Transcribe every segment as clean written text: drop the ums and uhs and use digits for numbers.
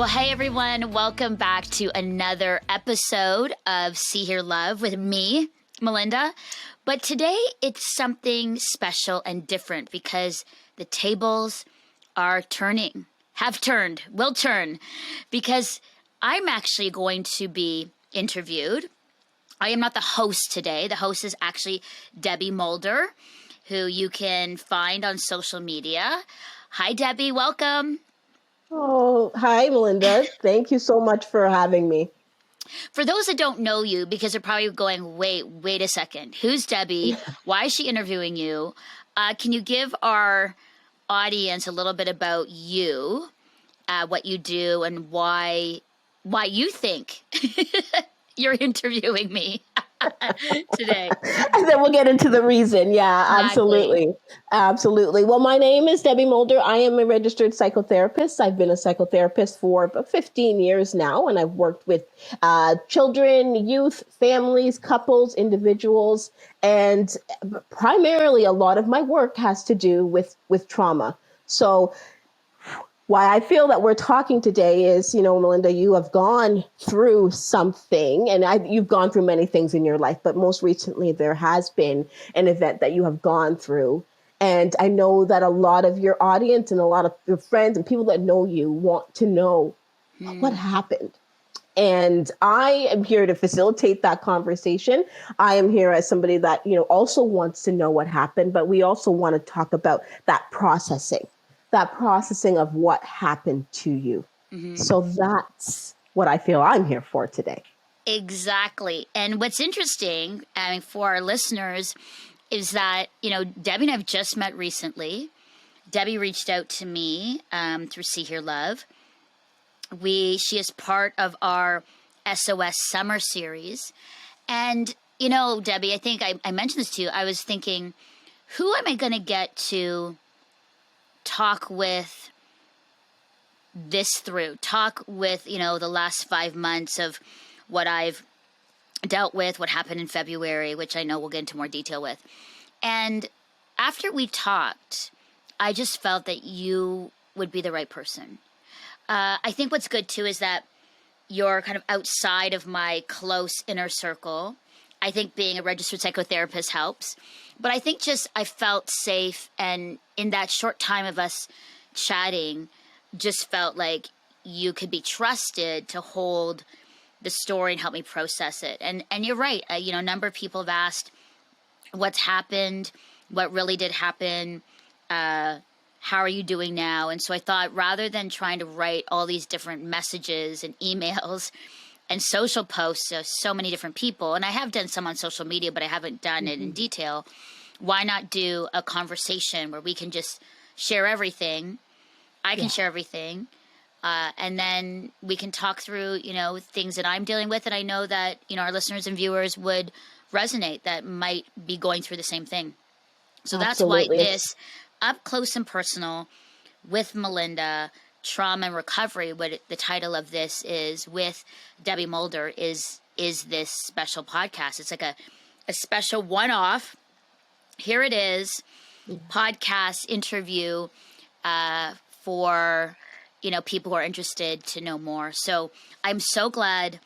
Well, hey everyone, welcome back to another episode of See Hear Love with me, Melinda. But today it's something special and different because the tables are turning, have turned, will turn, because I'm actually going to be interviewed. I am not the host today. The host is actually Debbie Mulder, who you can find on social media. Hi, Debbie. Welcome. Oh, hi, Melinda. Thank you so much for having me. For those that don't know you, because they're probably going, wait a second. Who's Debbie? Why is she interviewing you? Can you give our audience a little bit about you, what you do, and why you think you're interviewing me today? And then we'll get into the reason. Yeah, Exactly. Absolutely. Well, my name is Debbie Mulder. I am a registered psychotherapist. I've been a psychotherapist for about 15 years now, and I've worked with children, youth, families, couples, individuals, and primarily a lot of my work has to do with trauma. So why I feel that we're talking today is, Melinda, you have gone through something, and you've gone through many things in your life, but most recently there has been an event that you have gone through. And I know that a lot of your audience and a lot of your friends and people that know you want to know what happened. And I am here to facilitate that conversation. I am here as somebody that, also wants to know what happened, but we also want to talk about that processing of what happened to you. Mm-hmm. So that's what I feel I'm here for today. Exactly. And what's interesting, for our listeners is that, Debbie and I have just met recently. Debbie reached out to me through See Hear Love. She is part of our SOS Summer Series. And, Debbie, I think I mentioned this to you. I was thinking, who am I going to get to talk with the last 5 months of what I've dealt with, what happened in February, which I know we'll get into more detail with. And after we talked, I just felt that you would be the right person. I think what's good too is that you're kind of outside of my close inner circle. I think being a registered psychotherapist helps. But I think I felt safe, and in that short time of us chatting, just felt like you could be trusted to hold the story and help me process it. And you're right. A number of people have asked what's happened, what really did happen, how are you doing now? And so I thought, rather than trying to write all these different messages and emails and social posts to so many different people, and I have done some on social media, but I haven't done it in detail. Why not do a conversation where we can just share everything? I can share everything. And then we can talk through, things that I'm dealing with. And I know that, our listeners and viewers would resonate that might be going through the same thing. So Absolutely. That's why this Up Close and Personal with Melinda, Trauma and Recovery, what the title of this is, with Debbie Mulder, is this special podcast. It's like a special one-off. Here it is, podcast interview for, people who are interested to know more. So I'm so glad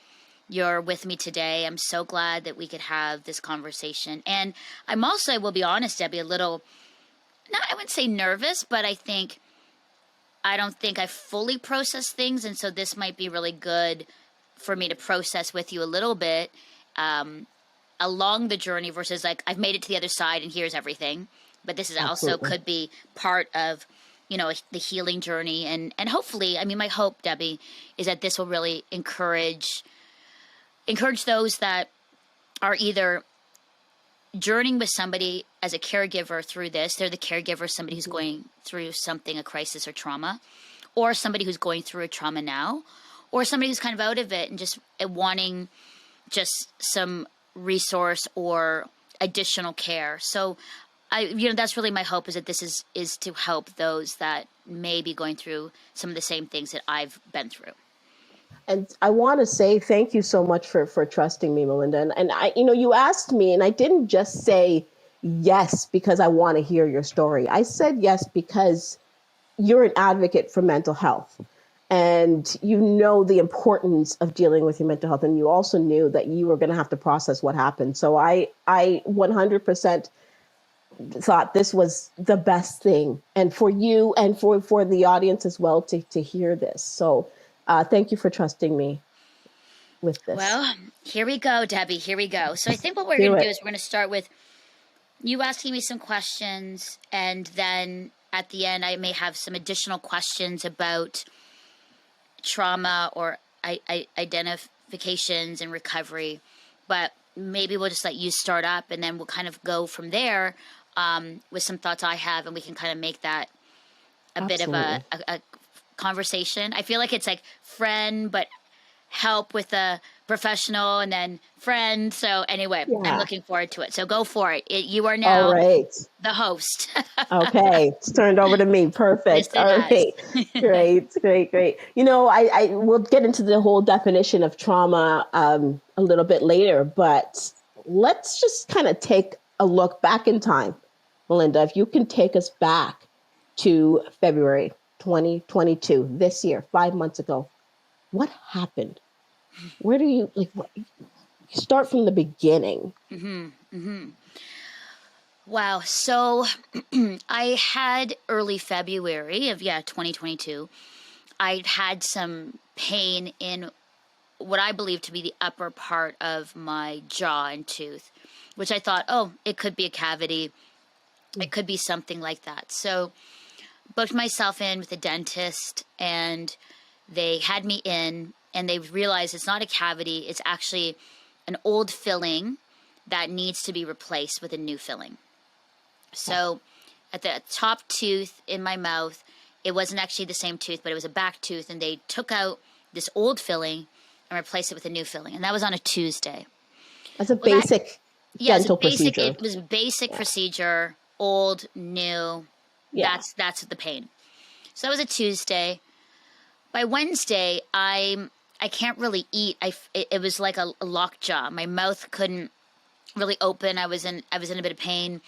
you're with me today. I'm so glad that we could have this conversation. And I'm also, I will be honest, Debbie, a little, I wouldn't say nervous, but I don't think I fully process things. And so this might be really good for me to process with you a little bit along the journey versus like I've made it to the other side and here's everything. But this is also could be part of, the healing journey. And hopefully, my hope, Debbie, is that this will really encourage those that are either journeying with somebody as a caregiver through this. They're the caregiver, somebody who's going through something, a crisis or trauma, or somebody who's going through a trauma now, or somebody who's kind of out of it and just wanting just some resource or additional care. So that's really my hope, is that this is to help those that may be going through some of the same things that I've been through. And I want to say thank you so much for trusting me, Melinda. And I, you asked me, and I didn't just say yes because I want to hear your story. I said yes because you're an advocate for mental health. and you know the importance of dealing with your mental health, and you also knew that you were going to have to process what happened. So I 100% thought this was the best thing, and for you and for the audience as well to hear this. So thank you for trusting me with this. Well, here we go, Debbie. Here we go. So I think what we're Do going to do it. is we're going to start with you asking me some questions, and then at the end, I may have some additional questions about trauma or identifications and recovery. But maybe we'll just let you start up, and then we'll kind of go from there with some thoughts I have, and we can kind of make that a bit of a conversation. I feel like it's like friend, but help with a professional, and then friend. So anyway, I'm looking forward to it. So go for it. You are now All right. the host. Okay, it's turned over to me. Yes, Perfect. it All has. right. Great. I will get into the whole definition of trauma a little bit later, but let's just kind of take a look back in time. Melinda, if you can take us back to February 2022, this year, 5 months ago, what happened? Where do you start from the beginning? Wow. So I had early February of 2022. I'd had some pain in what I believe to be the upper part of my jaw and tooth, which I thought, oh, it could be a cavity. It could be something like that. So booked myself in with a dentist, and they had me in, and they realized it's not a cavity. It's actually an old filling that needs to be replaced with a new filling. So at the top tooth in my mouth, it wasn't actually the same tooth, but it was a back tooth, and they took out this old filling and replaced it with a new filling. And that was on a Tuesday. That's a basic dental procedure. It was a basic procedure, old, new. Yeah. That's the pain. So that was a Tuesday. By Wednesday, I can't really eat. It was like a locked jaw. My mouth couldn't really open. I was in a bit of pain.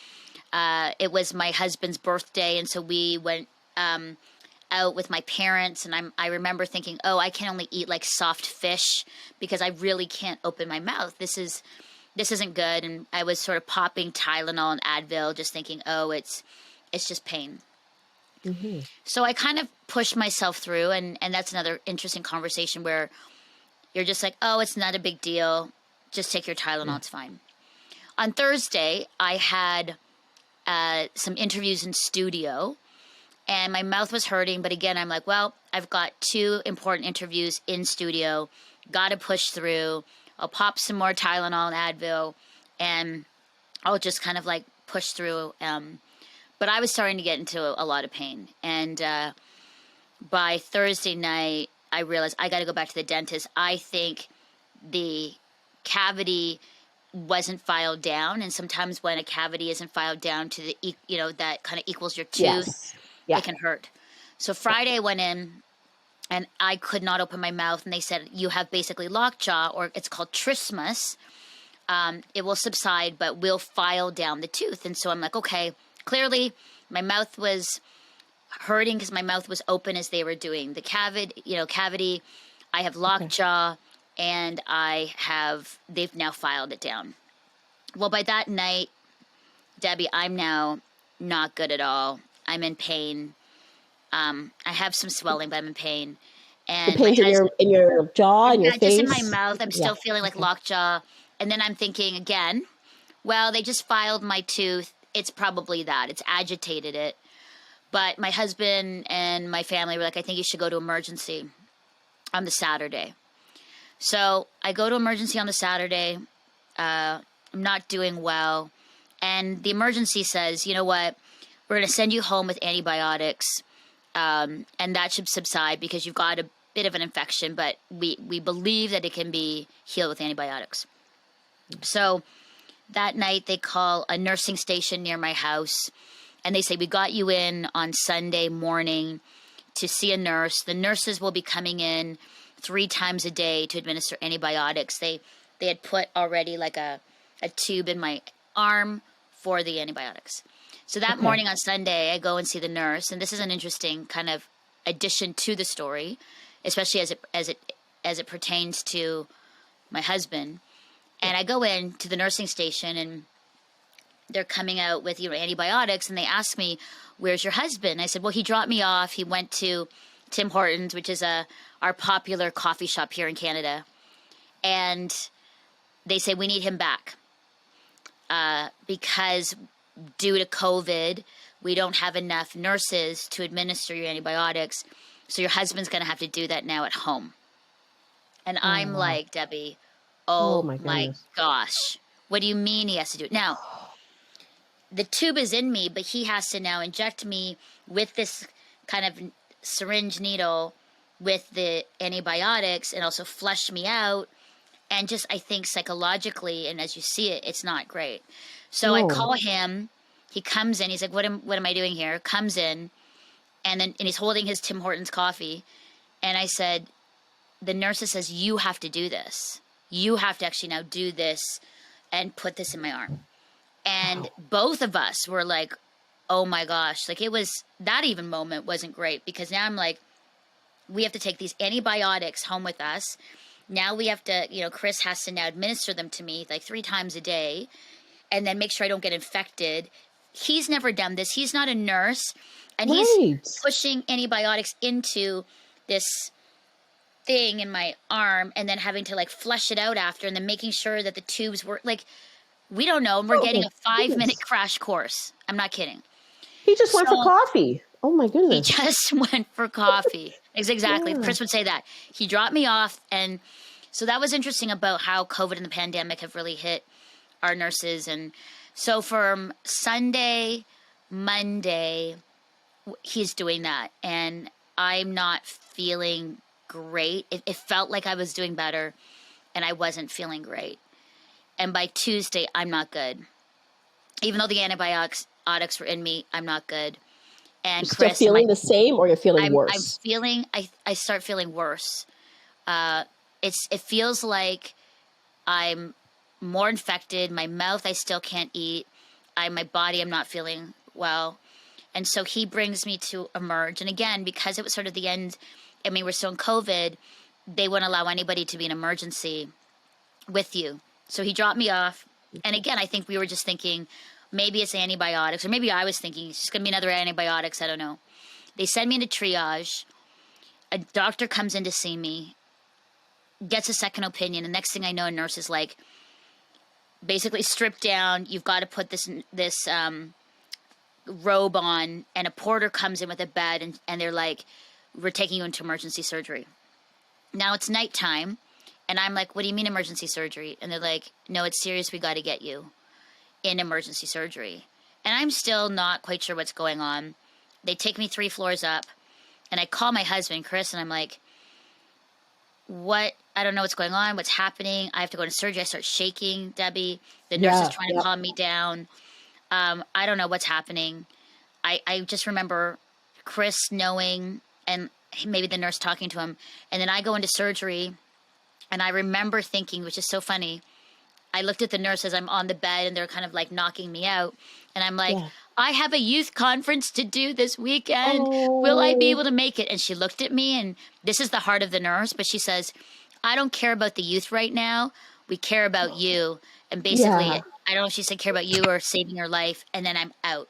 It was my husband's birthday, and so we went out with my parents, and I remember thinking, oh, I can only eat like soft fish because I really can't open my mouth. This isn't good. And I was sort of popping Tylenol and Advil, just thinking, oh, it's just pain. Mm-hmm. So I kind of pushed myself through, and that's another interesting conversation where you're just like, oh, it's not a big deal. Just take your Tylenol, it's fine. On Thursday, I had some interviews in studio, and my mouth was hurting. But again, I'm like, well, I've got 2 important interviews in studio. Got to push through. I'll pop some more Tylenol and Advil, and I'll just kind of like push through. But I was starting to get into a lot of pain. And by Thursday night, I realized I got to go back to the dentist. I think the cavity wasn't filed down, and sometimes when a cavity isn't filed down to the that kind of equals your tooth, it can hurt. So Friday I went in, and I could not open my mouth, and they said, you have basically lockjaw, or it's called trismus. It will subside, but we'll file down the tooth. And so I'm like, okay, clearly my mouth was hurting because my mouth was open as they were doing the cavity. I have lockjaw, and they've now filed it down. Well, by that night, Debbie, I'm now not good at all. I'm in pain. I have some swelling, but I'm in pain. And the pains in your jaw and your face? Just in my mouth. I'm still feeling like lockjaw. And then I'm thinking again, well, they just filed my tooth. It's probably that. It's agitated it. But my husband and my family were like, I think you should go to emergency on the Saturday. So I go to emergency on the Saturday. I'm not doing well. And the emergency says, you know what? We're going to send you home with antibiotics. And that should subside because you've got a bit of an infection, but we believe that it can be healed with antibiotics. So that night they call a nursing station near my house, and they say, we got you in on Sunday morning to see a nurse. The nurses will be coming in 3 times a day to administer antibiotics. They had put already like a tube in my arm for the antibiotics. So that morning on Sunday, I go and see the nurse, and this is an interesting kind of addition to the story, especially as it pertains to my husband. And I go in to the nursing station, and they're coming out with, antibiotics, and they ask me, "Where's your husband?" I said, "Well, he dropped me off. He went to Tim Hortons, which is our popular coffee shop here in Canada." And they say, "We need him back because due to COVID, we don't have enough nurses to administer your antibiotics. So your husband's going to have to do that now at home." And I'm wow. like, Debbie, Oh oh my my goodness. gosh, what do you mean he has to do it? Now, the tube is in me, but he has to now inject me with this kind of syringe needle with the antibiotics and also flush me out. And just, I think psychologically, and as you see it, it's not great. So I No. call him. He comes in. He's like, what am I doing here? Comes in, and he's holding his Tim Hortons coffee. And I said, the nurse says, "You have to do this. You have to actually now do this and put this in my arm." And Wow. both of us were like, oh my gosh. Like, it was, that even moment wasn't great, because now I'm like, we have to take these antibiotics home with us. Now we have to, Chris has to now administer them to me like 3 times a day, and then make sure I don't get infected. He's never done this. He's not a nurse, and he's Right. pushing antibiotics into this thing in my arm, and then having to like flush it out after, and then making sure that the tubes were like, we don't know. And we're Oh getting my a 5-minute goodness. crash course. I'm not kidding. He just went for So coffee. Oh my he goodness. just went for coffee. Exactly. Yeah. Chris would say that. He dropped me off. And so that was interesting about how COVID and the pandemic have really hit our nurses. And so from Sunday, Monday, he's doing that. And I'm not feeling great. It felt like I was doing better, and I wasn't feeling great. And by Tuesday, I'm not good. Even though the antibiotics were in me, I'm not good. You're And still Chris, feeling the same, or you're feeling I'm worse? feeling, I start feeling worse. It feels like I'm more infected. My mouth, I still can't eat. My body, I'm not feeling well. And so he brings me to Emerge. And again, because it was sort of the end, I mean, we're still in COVID, they wouldn't allow anybody to be in emergency with you. So he dropped me off. And again, I think we were just thinking maybe it's antibiotics, or maybe I was thinking it's just going to be another antibiotics. I don't know. They send me into triage. A doctor comes in to see me, gets a second opinion. The next thing I know, a nurse is like, basically stripped down. You've got to put this robe on. And a porter comes in with a bed, and they're like, we're taking you into emergency surgery. Now it's nighttime. And I'm like, what do you mean emergency surgery? And they're like, no, it's serious. We got to get you in emergency surgery. And I'm still not quite sure what's going on. They take me 3 floors up, and I call my husband, Chris, and I'm like, what? I don't know what's going on. What's happening? I have to go into surgery. I start shaking, Debbie. The nurse is trying to calm me down. I don't know what's happening. I just remember Chris knowing, and maybe the nurse talking to him. And then I go into surgery. And I remember thinking, which is so funny, I looked at the nurse as I'm on the bed, and they're kind of like knocking me out. And I'm like, Yeah. I have a youth conference to do this weekend. Will I be able Oh, to make it? And she looked at me, and this is the heart of the nurse, but she says, I don't care about the youth right now. We care about you. And basically, yeah. I don't know if she said care about you or saving your life. And then I'm out.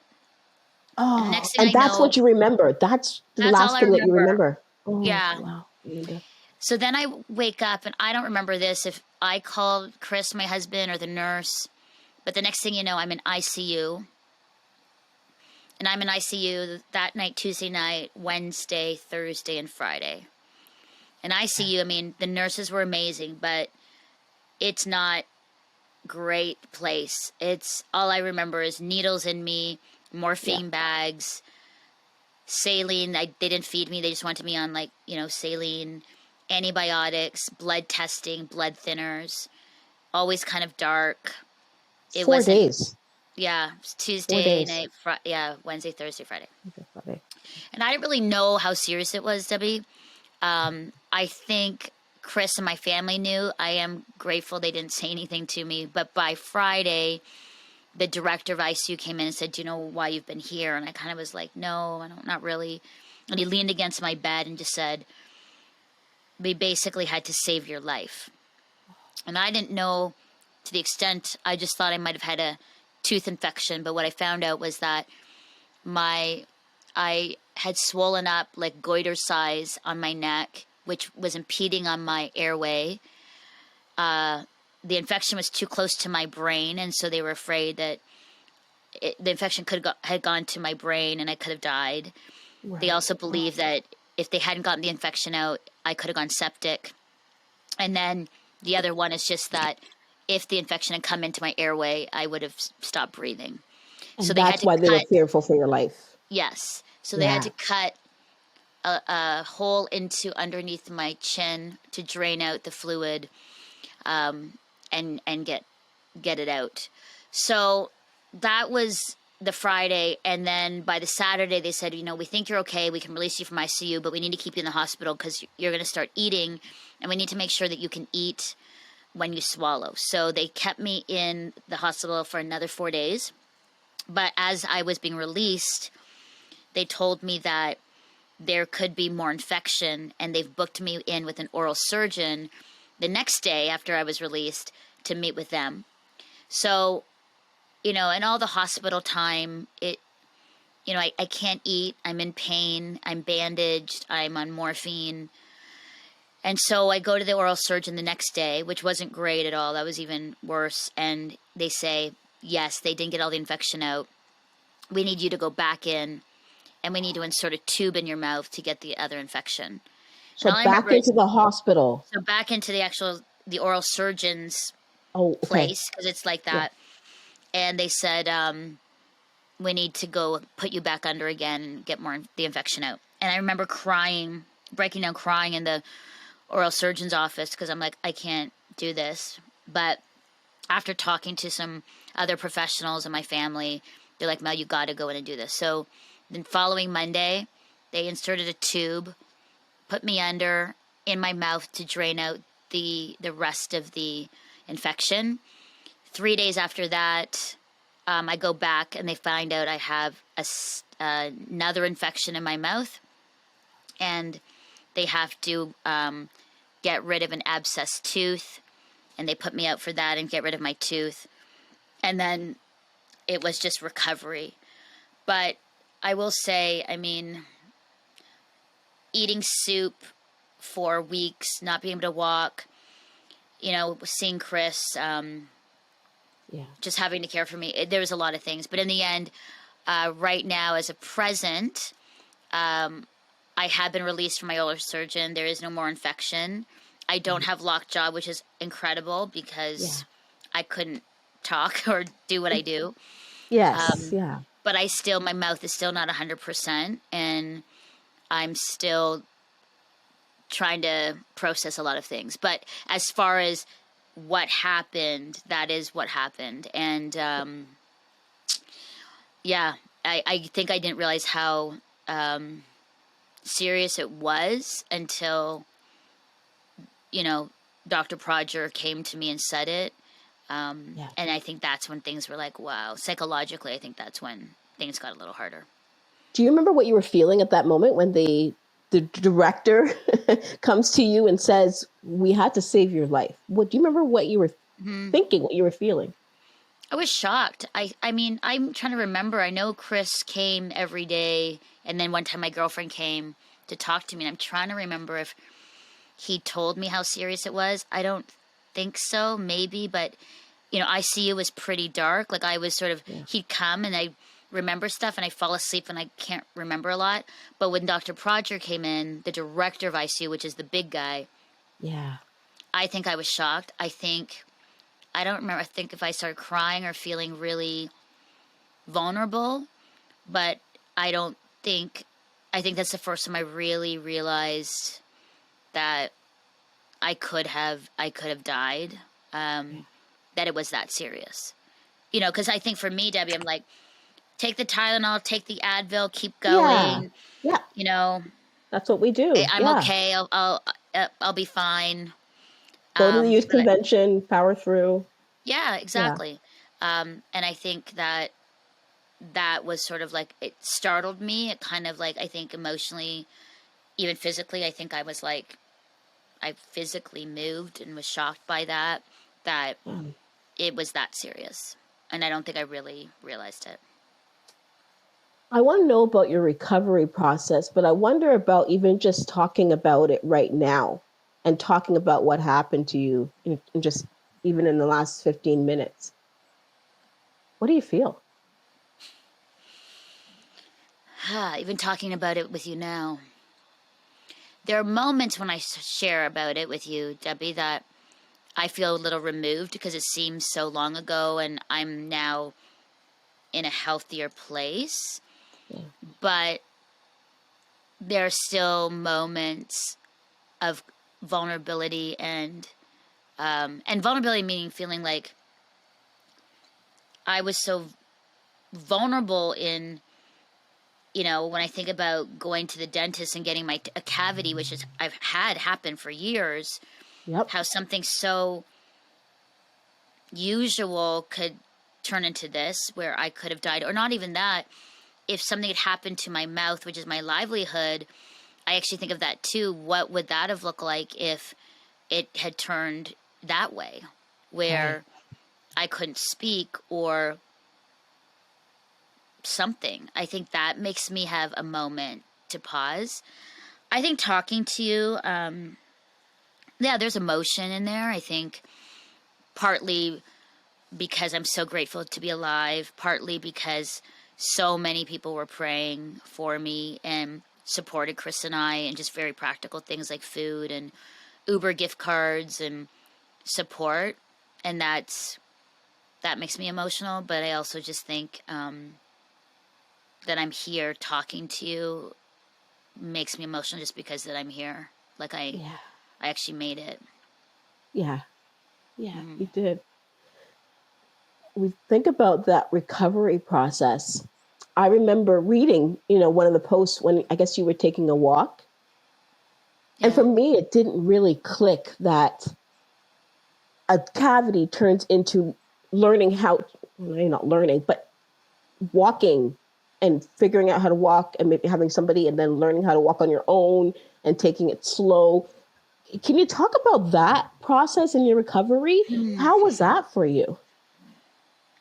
And the Oh, next thing and I that's know, what you remember. That's the that's all last I thing that you remember. remember. Oh, Yeah. wow. Melinda. So then I wake up, and I don't remember this, if I called Chris, my husband, or the nurse. But the next thing you know, I'm in ICU. And I'm in ICU that night, Tuesday night, Wednesday, Thursday, and Friday. And ICU, I mean, the nurses were amazing, but it's not great place. It's all I remember is needles in me, Yeah. morphine bags, saline. They didn't feed me. They just wanted me on saline, antibiotics, blood testing, blood thinners. Always kind of dark. It 4 wasn't. days. Yeah, it was 4 Tuesday days. night. Wednesday, Thursday, Friday. Okay, Friday. And I didn't really know how serious it was, Debbie. I think Chris and my family knew. I am grateful they didn't say anything to me. But by Friday, the director of ICU came in and said, do you know why you've been here? And I kind of was like, no, I don't, not really. And he leaned against my bed and just said, we basically had to save your life. And I didn't know to the extent, I just thought I might have had a tooth infection. But what I found out was that I had swollen up like goiter size on my neck, which was impeding on my airway. The infection was too close to my brain, and so they were afraid that the infection had gone to my brain and I could have died. Right. They also believed that if they hadn't gotten the infection out, I could have gone septic. And then the other one is just that if the infection had come into my airway, I would have stopped breathing. And So they had that's to why cut. they were fearful for your life. Yes. So they Yeah. had to cut a hole into underneath my chin to drain out the fluid, and get it out. So that was the Friday, and then by the Saturday they said, we think you're okay. We can release you from ICU, but we need to keep you in the hospital because you're going to start eating, and we need to make sure that you can eat when you swallow. So they kept me in the hospital for another 4 days. But as I was being released, they told me that there could be more infection, and they've booked me in with an oral surgeon the next day after I was released to meet with them. So, in all the hospital time, I can't eat, I'm in pain, I'm bandaged, I'm on morphine. And so I go to the oral surgeon the next day, which wasn't great at all. That was even worse. And they say, yes, they didn't get all the infection out. We need you to go back in, and we need to insert a tube in your mouth to get the other infection. So back into the hospital. So back into the oral surgeon's place, because it's like that. Yeah. And they said, we need to go put you back under again and get the infection out. And I remember breaking down crying in the oral surgeon's office because I'm like, I can't do this. But after talking to some other professionals in my family, they're like, Mel, you got to go in and do this. So then following Monday, they inserted a tube, put me under in my mouth to drain out the rest of the infection. 3 days after that, I go back and they find out I have another infection in my mouth, and they have to get rid of an abscessed tooth, and they put me out for that and get rid of my tooth. And then it was just recovery. But I will say, eating soup for weeks, not being able to walk, seeing Chris, just having to care for me. There was a lot of things. But in the end, right now, as a present, I have been released from my oral surgeon. There is no more infection. I don't have lockjaw, which is incredible because I couldn't talk or do what I do. Yes, But my mouth is still not 100%, and I'm still trying to process a lot of things. But as far as what happened, that is what happened. And I think I didn't realize how serious it was until, Dr. Prodger came to me and said it. And I think that's when things were like, wow. Psychologically, I think that's when things got a little harder. Do you remember what you were feeling at that moment when the director comes to you and says, we had to save your life? Do you remember what you were thinking, what you were feeling? I was shocked. I'm trying to remember. I know Chris came every day, and then one time my girlfriend came to talk to me, and I'm trying to remember if he told me how serious it was. I don't think so, maybe, but, ICU was pretty dark. Like, I was sort of, he'd come, and I remember stuff, and I fall asleep, and I can't remember a lot. But when Dr. Prodger came in, the director of ICU, which is the big guy, I think I was shocked. I don't remember. I think if I started crying or feeling really vulnerable, but I think that's the first time I really realized that I could have died, that it was that serious. Because I think for me, Debbie, I'm like, take the Tylenol, take the Advil, keep going. Yeah. That's what we do. I'm okay. I'll be fine. Go to the youth convention, power through. Yeah, exactly. And I think that was sort of like, it startled me. It kind of like, I think emotionally, even physically, I think I was like, I physically moved and was shocked by that it was that serious. And I don't think I really realized it. I want to know about your recovery process, but I wonder about even just talking about it right now and talking about what happened to you in just even in the last 15 minutes. What do you feel? Even talking about it with you now. There are moments when I share about it with you, Debbie, that I feel a little removed because it seems so long ago and I'm now in a healthier place. Yeah. But there are still moments of vulnerability and vulnerability meaning feeling like I was so vulnerable in, when I think about going to the dentist and getting a cavity, which is I've had happen for years, Yep. how something so usual could turn into this where I could have died, or not even that. If something had happened to my mouth, which is my livelihood, I actually think of that too. What would that have looked like if it had turned that way, where I couldn't speak or something? I think that makes me have a moment to pause. I think talking to you, there's emotion in there. I think partly because I'm so grateful to be alive, partly because so many people were praying for me and supported Chris and I, and just very practical things like food and Uber gift cards and support. And that makes me emotional. But I also just think that I'm here talking to you makes me emotional just because that I'm here. Like I actually made it. Yeah. Yeah, you did. We think about that recovery process. I remember reading, one of the posts when I guess you were taking a walk. Yeah. And for me, it didn't really click that a cavity turns into learning how, well, not learning, but walking and figuring out how to walk and maybe having somebody and then learning how to walk on your own and taking it slow. Can you talk about that process in your recovery? How was that for you?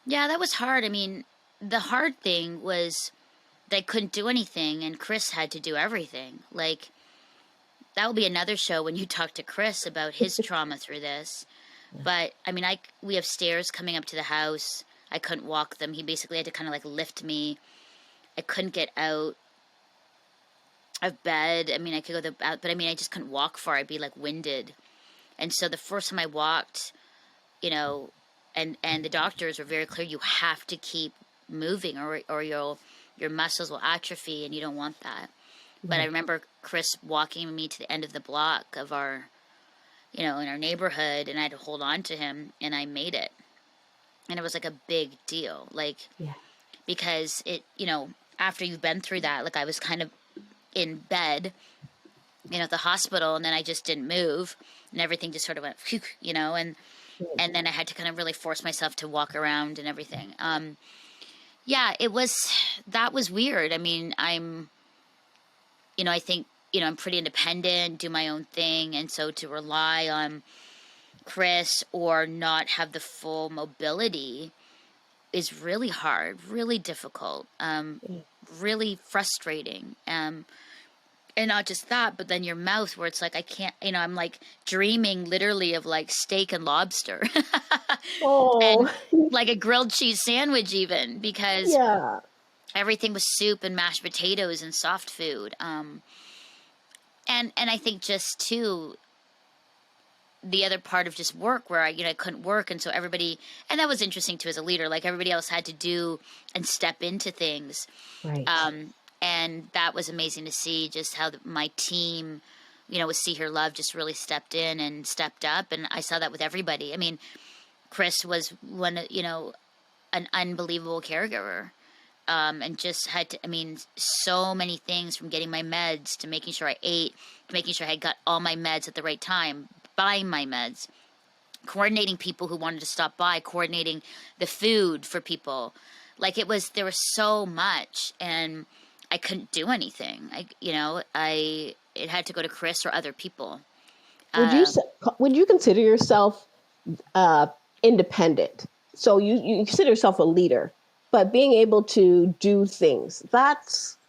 Yeah, that was hard. I mean, the hard thing was they couldn't do anything and Chris had to do everything. Like, that will be another show when you talk to Chris about his trauma through this. But I mean, we have stairs coming up to the house. I couldn't walk them. He basically had to kind of like lift me. I couldn't get out of bed. I mean, I could go out, but I mean, I just couldn't walk far. I'd be like winded. And so the first time I walked, and the doctors were very clear, you have to keep moving or your muscles will atrophy and you don't want that. But I remember Chris walking me to the end of the block of our, in our neighborhood, and I had to hold on to him, and I made it. And it was like a big deal, like, because it, after you've been through that, like I was kind of in bed, at the hospital, and then I just didn't move, and everything just sort of went, phew, and then I had to kind of really force myself to walk around and everything. That was weird. I mean, I think, I'm pretty independent, do my own thing. And so to rely on Chris or not have the full mobility is really hard, really difficult, really frustrating. And not just that, but then your mouth where it's like, I can't, I'm like dreaming literally of like steak and lobster and like a grilled cheese sandwich even, because everything was soup and mashed potatoes and soft food. And I think just too, the other part of just work where I couldn't work. And so everybody, and that was interesting too as a leader, like everybody else had to do and step into things. Right. And that was amazing to see just how my team, with See Her Love just really stepped in and stepped up. And I saw that with everybody. I mean, Chris was an unbelievable caregiver. And just had to, so many things from getting my meds to making sure I ate, to making sure I had got all my meds at the right time, buying my meds, coordinating people who wanted to stop by, coordinating the food for people. Like there was so much, and I couldn't do anything. It had to go to Chris or other people. Would you would you consider yourself uh, independent? So you consider yourself a leader, but being able to do things,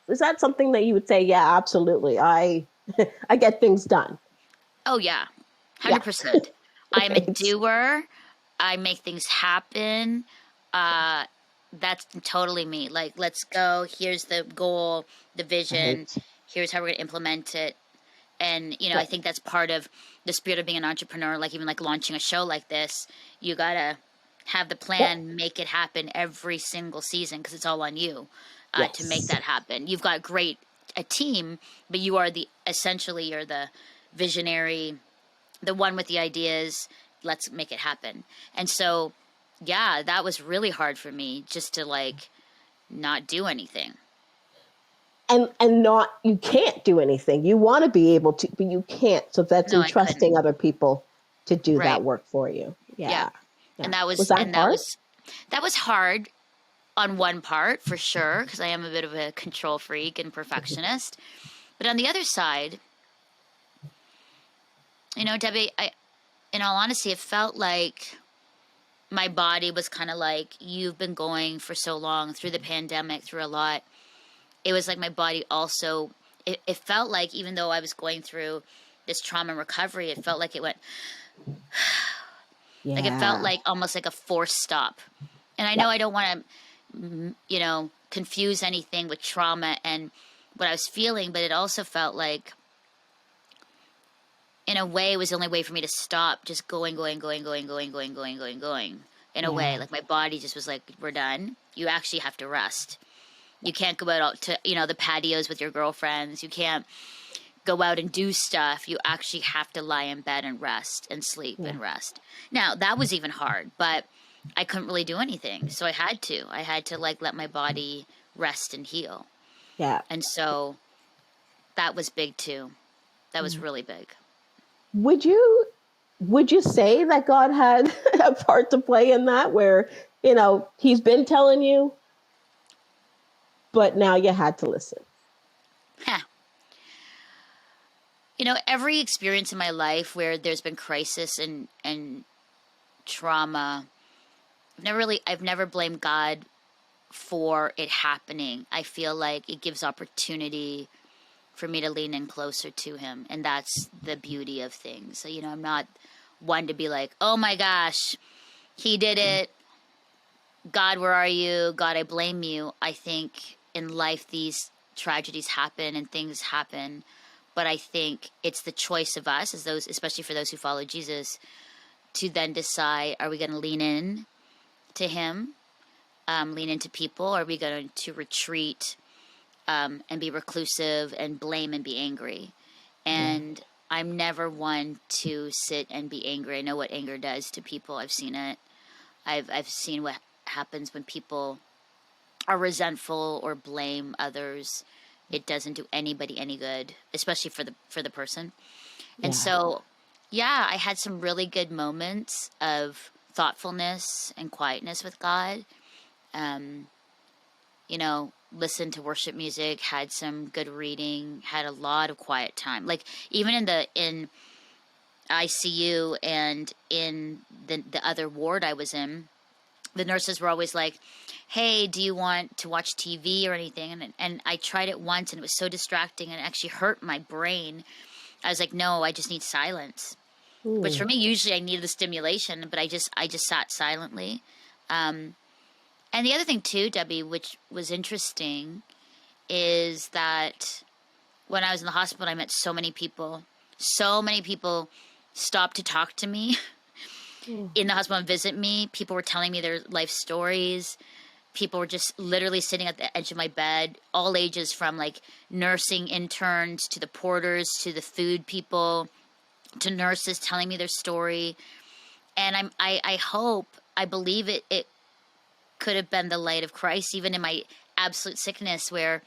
is that something that you would say, yeah, absolutely. I get things done. Oh yeah, Yeah. 100%. I'm a Right. doer. I make things happen. Uh, that's totally me. Like, let's go. Here's the goal, the vision. Right. Here's how we're gonna implement it. And I Right. think that's part of the spirit of being an entrepreneur. Like even like launching a show like this, you gotta have the Yep. plan, make it happen every single season because it's all on you to make Yes. that happen. You've got a team, but you are you're the visionary, the one with the ideas. Let's make it happen. And so, yeah, that was really hard for me just to like not do anything. And not, you can't do anything. You want to be able to, but you can't. So that's No, I couldn't. entrusting other people to do Right. that work for you. Yeah. Yeah. Yeah. And that Was was that and that hard? was that was hard on one part for sure because I am a bit of a control freak and perfectionist. But on the other side, Debbie, in all honesty, it felt like my body was kind of like, you've been going for so long through the pandemic, through a lot. It was like my body also, it felt like even though I was going through this trauma and recovery, it felt like it went, like it felt Yeah. like almost like a forced stop. And I know Yep. I don't want to, confuse anything with trauma and what I was feeling, but it also felt like, in a way, it was the only way for me to stop just going, going, going, going, going, going, going, going, going. In a way, Yeah. like my body just was like, we're done. You actually have to rest. You can't go out to, the patios with your girlfriends. You can't go out and do stuff. You actually have to lie in bed and rest and sleep Yeah. and rest. Now, that was even hard, but I couldn't really do anything. So I had to. I had to like let my body rest and heal. Yeah. And so that was big too. That was Yeah. really big. Would you would you say that God had a part to play in that, where, he's been telling you, but now you had to listen? Heh. Every experience in my life where there's been crisis and trauma, I've never blamed God for it happening. I feel like it gives opportunity for me to lean in closer to him. And that's the beauty of things. So, I'm not one to be like, oh my gosh, he did it. God, where are you? God, I blame you. I think in life, these tragedies happen and things happen. But I think it's the choice of us, as those, especially for those who follow Jesus, to then decide: are we going to lean in to Him, lean into people? Or are we going to retreat and be reclusive and blame and be angry? Yeah. And I'm never one to sit and be angry. I know what anger does to people. I've seen it. I've seen what happens when people are resentful or blame others. It doesn't do anybody any good, especially for the person. And Yeah. so, yeah, I had some really good moments of thoughtfulness and quietness with God. Um, Listened to worship music, had some good reading, had a lot of quiet time. Like even in ICU and in the other ward I was in, the nurses were always like, hey, do you want to watch TV or anything? And I tried it once and it was so distracting and it actually hurt my brain. I was like, no, I just need silence. Which for Mm. me, usually I needed the stimulation, but I just sat silently. And the other thing too, Debbie, which was interesting, is that when I was in the hospital, I met so many people. So many people stopped to talk to me Mm. in the hospital and visit me. People were telling me their life stories. People were just literally sitting at the edge of my bed, all ages, from like nursing interns to the porters to the food people to nurses telling me their story. And I hope, I believe it could have been the light of Christ, even in my absolute sickness, where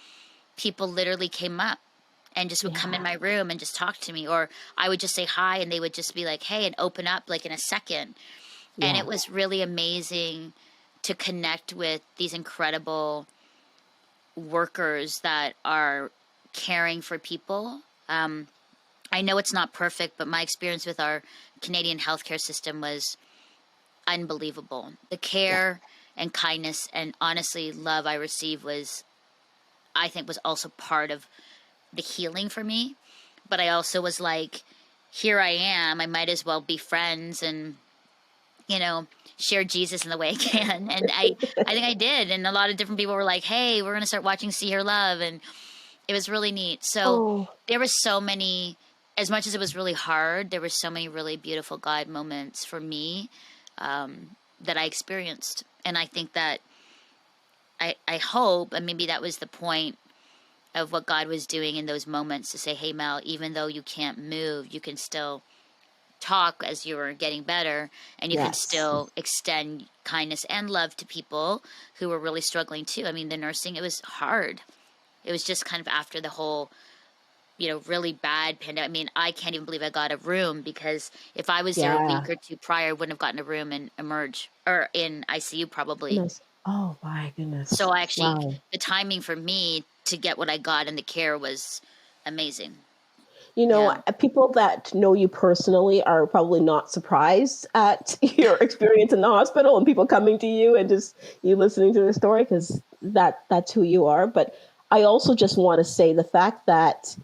people literally came up and just would come in Yeah. my room and just talk to me, or I would just say hi and they would just be like, hey, and open up like in a second. And Yeah. it was really amazing to connect with these incredible workers that are caring for people. I know it's not perfect, but my experience with our Canadian healthcare system was unbelievable. The Yeah. care and kindness and honestly love I received I think was also part of the healing for me. But I also was like, here I am. I might as well be friends and, share Jesus in the way I can. And I think I did. And a lot of different people were like, hey, we're going to start watching See Her Love. And it was really neat. So Oh, there were so many, as much as it was really hard, there were so many really beautiful God moments for me that I experienced. And I think that I hope, and maybe that was the point of what God was doing in those moments to say, hey, Mel, even though you can't move, you can still talk as you were getting better, and you can yes. still extend kindness and love to people who were really struggling too. I mean, the nursing, it was hard. It was just kind of after the whole, really bad pandemic. I mean, I can't even believe I got a room because if I was there a Yeah. week or two prior, I wouldn't have gotten a room and emerge or in ICU probably. Goodness. Oh my goodness. So I actually, Wow. the timing for me to get what I got in the care was amazing. You know, Yeah. people that know you personally are probably not surprised at your experience in the hospital and people coming to you and just you listening to the story because that's who you are. But I also just want to say the fact that,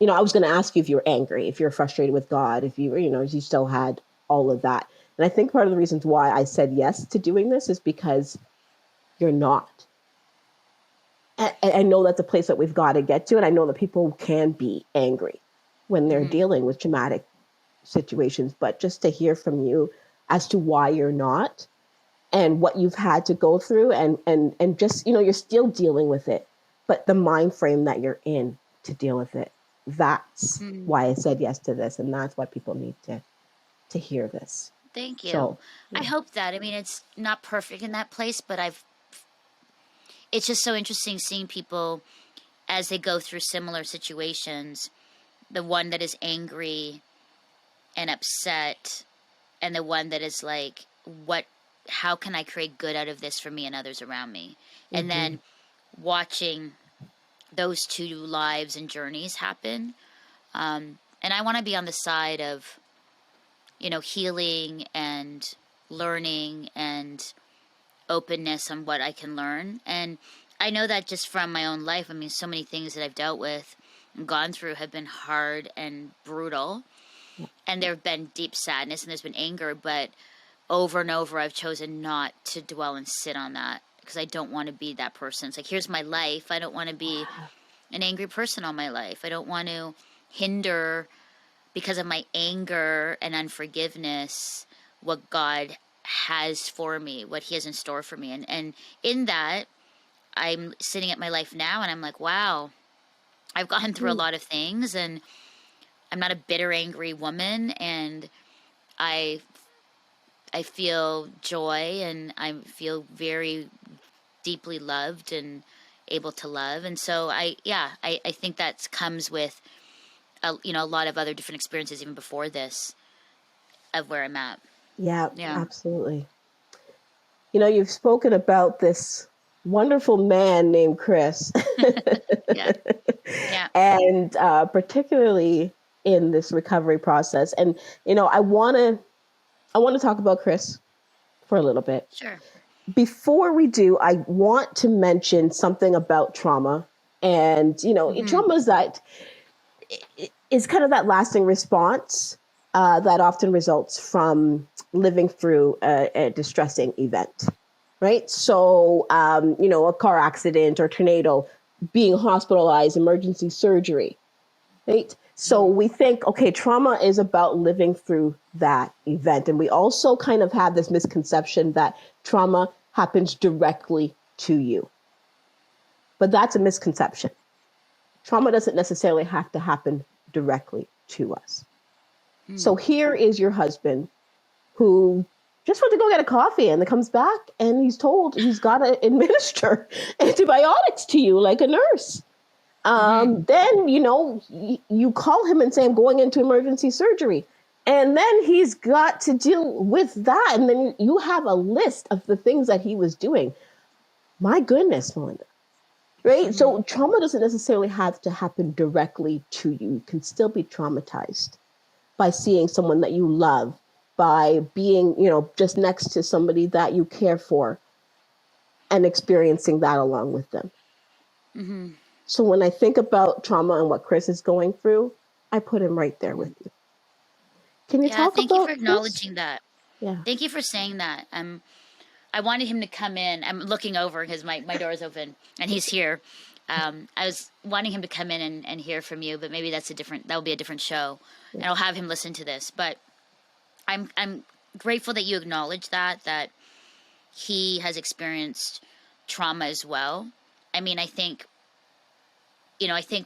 I was going to ask you if you were angry, if you're frustrated with God, if you were, you still had all of that. And I think part of the reasons why I said yes to doing this is because you're not. I know that's a place that we've got to get to. And I know that people can be angry when they're Hmm. dealing with traumatic situations, but just to hear from you as to why you're not and what you've had to go through and just, you're still dealing with it, but the mind frame that you're in to deal with it. That's Hmm. why I said yes to this. And that's why people need to hear this. Thank you. So I yeah. hope that. I mean, it's not perfect in that place, but it's just so interesting seeing people as they go through similar situations. The one that is angry and upset, and the one that is like, how can I create good out of this for me and others around me? And Mm-hmm. then watching those two lives and journeys happen. And I want to be on the side of, healing and learning and openness on what I can learn. And I know that just from my own life. I mean, so many things that I've dealt with and gone through have been hard and brutal. And there have been deep sadness and there's been anger, but over and over I've chosen not to dwell and sit on that because I don't want to be that person. It's like, here's my life. I don't want to be an angry person all my life. I don't want to hinder, because of my anger and unforgiveness, what God has for me, what He has in store for me. And in that, I'm sitting at my life now and I'm like, wow, I've gone through a lot of things and I'm not a bitter, angry woman. And I I feel joy and I feel very deeply loved and able to love. And so I think that comes with a lot of other different experiences even before this of where I'm at. Yeah, Yeah. absolutely. You've spoken about this wonderful man named Chris. Yeah. Yeah. And particularly in this recovery process. And I want to talk about Chris for a little bit. Sure. Before we do, I want to mention something about trauma. And Hmm. trauma is kind of that lasting response that often results from living through a distressing event, right? So, a car accident or tornado, being hospitalized, emergency surgery, right? So Hmm. we think, okay, trauma is about living through that event. And we also kind of have this misconception that trauma happens directly to you. But that's a misconception. Trauma doesn't necessarily have to happen directly to us. Hmm. So here is your husband who just went to go get a coffee and then comes back and he's told he's got to administer antibiotics to you like a nurse. Hmm. Then, you call him and say, I'm going into emergency surgery. And then he's got to deal with that. And then you have a list of the things that he was doing. My goodness, Melinda. right? So trauma doesn't necessarily have to happen directly to you. You can still be traumatized by seeing someone that you love, by being, just next to somebody that you care for and experiencing that along with them. Mm-hmm. So when I think about trauma and what Chris is going through, I put him right there with you. Can you Yeah, talk thank you for about Chris? acknowledging that. Yeah. Thank you for saying that. I wanted him to come in. I'm looking over because my door is open and he's here. I was wanting him to come in and hear from you, but maybe that will be a different show, and I'll have him listen to this. But I'm grateful that you acknowledge that he has experienced trauma as well. I mean, I think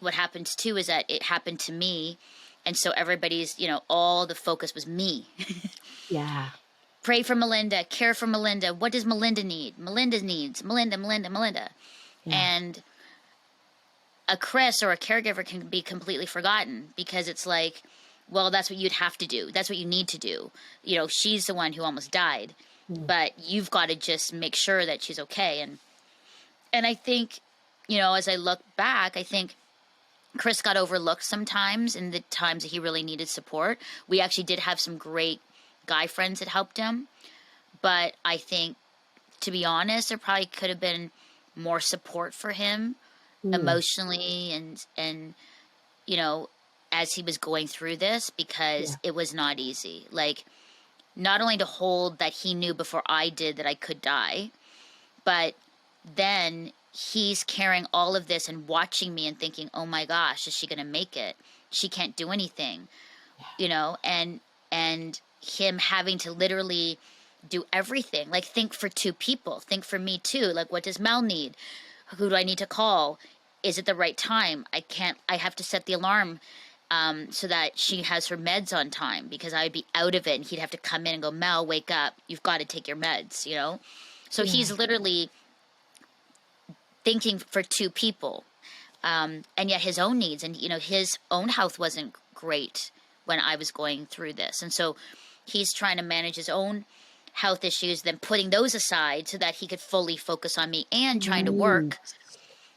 what happens too is that it happened to me, and so everybody's, all the focus was me. Yeah. Pray for Melinda, care for Melinda. What does Melinda need? Melinda needs Melinda, Melinda, Melinda. Yeah. And a Chris or a caregiver can be completely forgotten because it's like, well, that's what you'd have to do. That's what you need to do. She's the one who almost died, Mm. but you've got to just make sure that she's okay. And I think, as I look back, I think Chris got overlooked sometimes in the times that he really needed support. We actually did have some great guy friends that helped him, but I think, to be honest, there probably could have been more support for him Mm. emotionally and as he was going through this, Yeah. because it was not easy. Like, not only to hold that he knew before I did that I could die, but then he's carrying all of this and watching me and thinking, oh my gosh, is she going to make it? She can't do anything, and him having to literally do everything. Like, think for two people, think for me too. Like, what does Mel need? Who do I need to call? Is it the right time? I have to set the alarm so that she has her meds on time, because I'd be out of it and he'd have to come in and go, Mel, wake up. You've got to take your meds. So Yeah. he's literally thinking for two people. And yet his own needs and, his own health wasn't great when I was going through this. And so he's trying to manage his own health issues, then putting those aside so that he could fully focus on me, and trying to Right. work,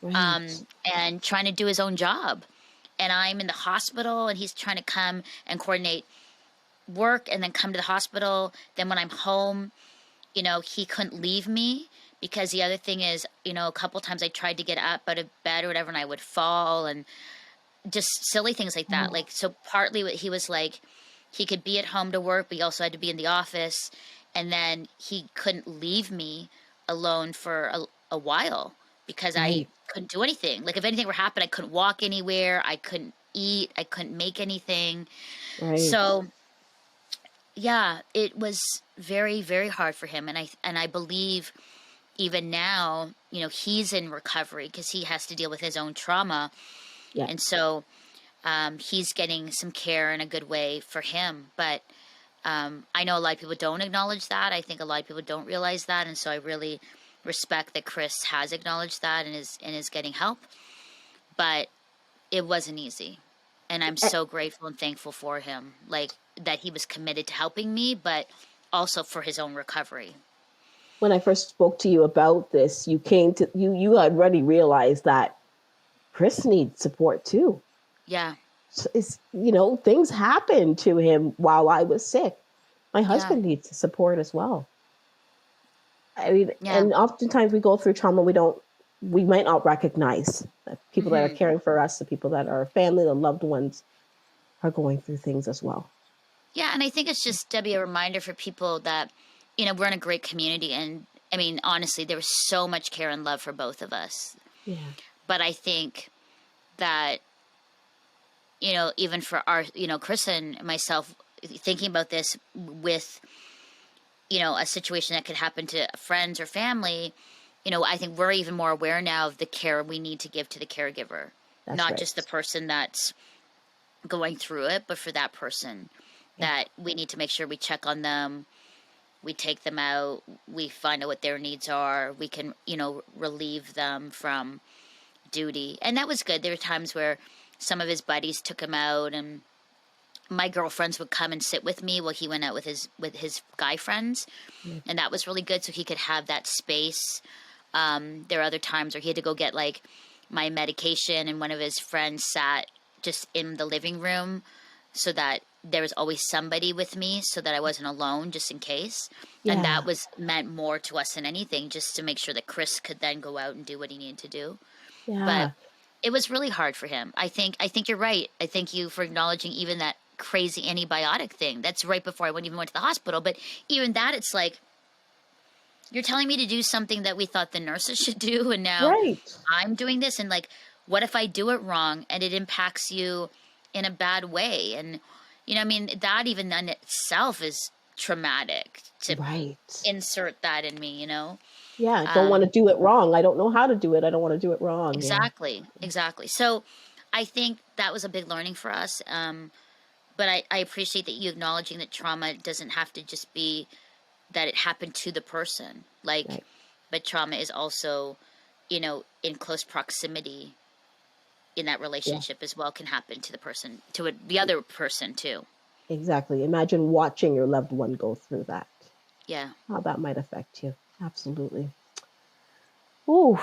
Right. and trying to do his own job. And I'm in the hospital and he's trying to come and coordinate work and then come to the hospital. Then when I'm home, he couldn't leave me, because the other thing is, a couple times I tried to get up out of bed or whatever and I would fall, and just silly things like that. Oh, Like, so partly what he was like, he could be at home to work, but he also had to be in the office. And then he couldn't leave me alone for a while because I right. couldn't do anything. Like, if anything were happened, I couldn't walk anywhere. I couldn't eat. I couldn't make anything. Right. So yeah, it was very, very hard for him. And I believe even now, he's in recovery because he has to deal with his own trauma. Yeah. And so he's getting some care in a good way for him. But I know a lot of people don't acknowledge that. I think a lot of people don't realize that. And so I really respect that Chris has acknowledged that and is getting help. But it wasn't easy. And I'm Eh, so grateful and thankful for him, like, that he was committed to helping me, but also for his own recovery. When I first spoke to you about this, you had already realized that Chris needs support too. Yeah. So things happened to him while I was sick. My Yeah. husband needs support as well. I mean, Yeah. and oftentimes we go through trauma, we might not recognize that people that are Hmm. caring for us, the people that are family, the loved ones, are going through things as well. Yeah. And I think it's just, Debbie, a reminder for people that, we're in a great community. And I mean, honestly, there was so much care and love for both of us. Yeah. But I think that, even for our, Chris and myself, thinking about this with, a situation that could happen to friends or family, I think we're even more aware now of the care we need to give to the caregiver, That's not right. just the person that's going through it, but for that person, Yeah. that we need to make sure we check on them, we take them out, we find out what their needs are, we can, relieve them from duty. And that was good. There were times where some of his buddies took him out, and my girlfriends would come and sit with me while he went out with his guy friends, Yeah. and that was really good, so he could have that space. There are other times where he had to go get, like, my medication, and one of his friends sat just in the living room so that there was always somebody with me so that I wasn't alone just in case. And Yeah. that was meant more to us than anything, just to make sure that Chris could then go out and do what he needed to do. But Yeah. it was really hard for him. I think you're right. I thank you for acknowledging even that crazy antibiotic thing. That's right before I even went to the hospital. But even that, it's like, you're telling me to do something that we thought the nurses should do, and now Right. I'm doing this. And like, what if I do it wrong and it impacts you in a bad way? And I mean, that even in itself is traumatic to Right. insert that in me. Yeah. Don't want to Um, do it wrong. I don't know how to do it. I don't want to do it wrong. Yeah. exactly. So I think that was a big learning for us. But I appreciate that you acknowledging that trauma doesn't have to just be that it happened to the person. Like, Right. but trauma is also, in close proximity in that Yeah. relationship as well, can happen to the person, the other person too. Exactly. Imagine watching your loved one go through that. Yeah. How that might affect you. Absolutely. Ooh.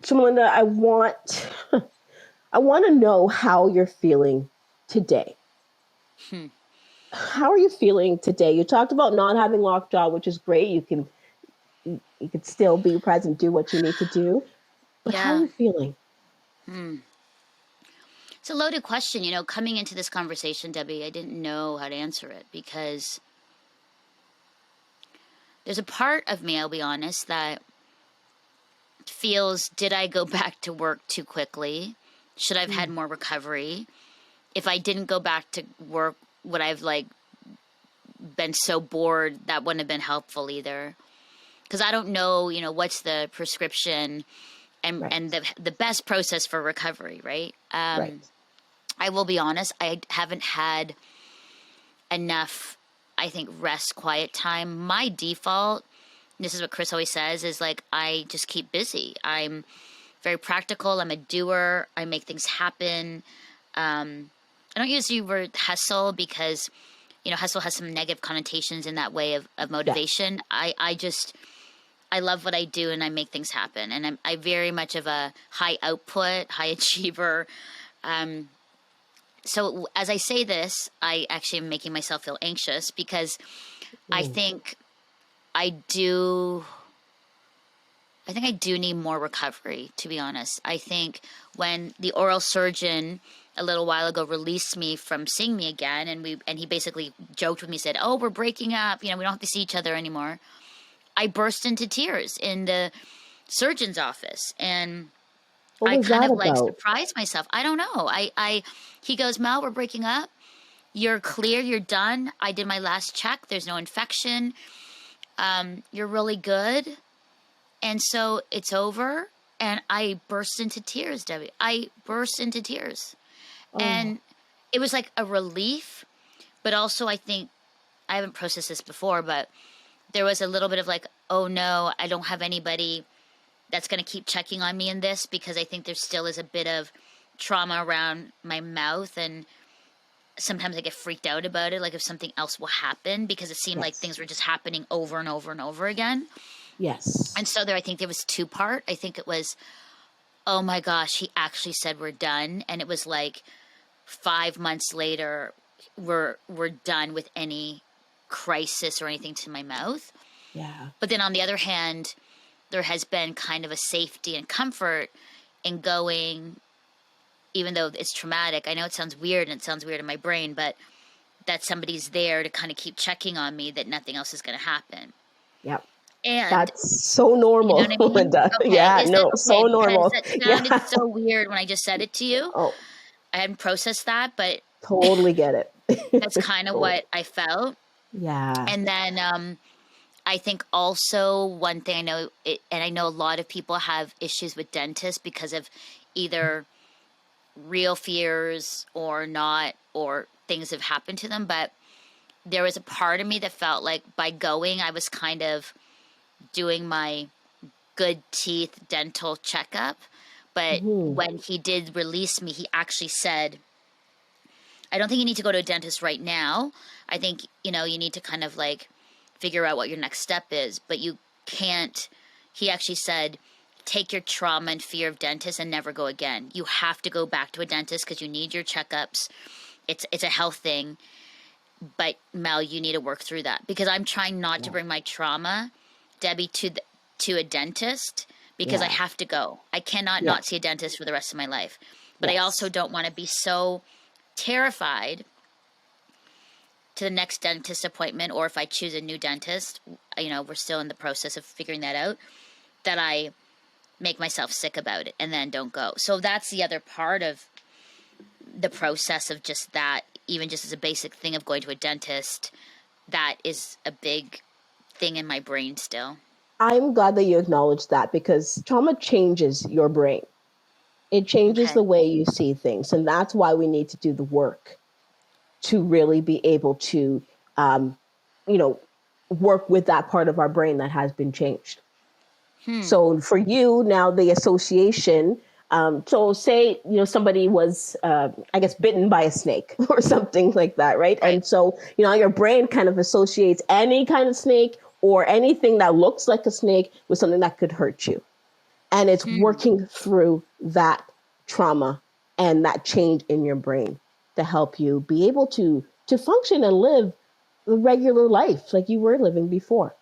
So Melinda, I want to know how you're feeling today. Hmm. How are you feeling today? You talked about not having lockjaw, which is great. You can still be present, do what you need to do. But how are Yeah. you feeling? Hmm. It's a loaded question. Coming into this conversation, Debbie, I didn't know how to answer it because there's a part of me, I'll be honest, that feels, did I go back to work too quickly? Should I have had Mm, more recovery? If I didn't go back to work, would I've been so bored that wouldn't have been helpful either? Because I don't know, what's the prescription and right. the best process for recovery, right? Right. I will be honest, I haven't had enough, I think, rest, quiet time. My default, this is what Chris always says, is like, I just keep busy. I'm very practical. I'm a doer. I make things happen. I don't use the word hustle because, hustle has some negative connotations in that way of Yes. motivation. I love what I do and I make things happen. And I very much of a high output, high achiever. Um, so as I say this, I actually am making myself feel anxious because I Mm, think I do. I think I do need more recovery, to be honest. I think when the oral surgeon a little while ago released me from seeing me again, and he basically joked with me, said, "Oh, we're breaking up. We don't have to see each other anymore." I burst into tears in the surgeon's office, and what I was kind that of about? surprised myself. I don't know. He goes, "Mel, we're breaking up. You're clear. You're done. I did my last check. There's no infection. You're really good. And so it's over." And I burst into tears, Debbie. I burst into tears. Oh, And it was like a relief, but also I think I haven't processed this before, but there was a little bit of like, oh no, I don't have anybody that's going to keep checking on me in this, because I think there still is a bit of trauma around my mouth. And sometimes I get freaked out about it, like if something else will happen, because it seemed like yes. things were just happening over and over and over again. Yes. And so I think there was two part. I think it was, oh my gosh, he actually said we're done. And it was like 5 months later, we're done with any crisis or anything to my mouth. Yeah. But then on the other hand, there has been kind of a safety and comfort in going, even though it's traumatic. I know it sounds weird and it sounds weird in my brain, but that somebody's there to kind of keep checking on me, that nothing else is going to happen. Yep. And That's so you know normal, what I mean? Linda. Okay. Yeah, Is it no, okay? so Because normal. that sounded Yeah. so weird when I just said it to you. Oh, I hadn't processed that, but totally get that's it. kind of Totally. what I felt. Yeah. And then I think also one thing I know, and I know a lot of people have issues with dentists because of either real fears or not, or things have happened to them. But there was a part of me that felt like by going, I was kind of doing my good teeth dental checkup. But Hmm. when he did release me, he actually said, I don't think you need to go to a dentist right now. I think, you need to kind of figure out what your next step is, but you can't. He actually said, take your trauma and fear of dentists and never go again. You have to go back to a dentist because you need your checkups. It's a health thing. But Mel, you need to work through that, because I'm trying not to bring my trauma, Debbie, to a dentist, because I have to go. I cannot not see a dentist for the rest of my life. But I also don't want to be so terrified to the next dentist appointment, or if I choose a new dentist, we're still in the process of figuring that out, that I make myself sick about it and then don't go. So that's the other part of the process of just that, even just as a basic thing of going to a dentist, that is a big thing in my brain still. I'm glad that you acknowledge that, because trauma changes your brain. It changes the way you see things. And that's why we need to do the work to really be able to, work with that part of our brain that has been changed. So for you now, the association, so say, somebody was, bitten by a snake or something like that, right? And so, your brain kind of associates any kind of snake or anything that looks like a snake with something that could hurt you. And it's working through that trauma and that change in your brain to help you be able to function and live the regular life like you were living before.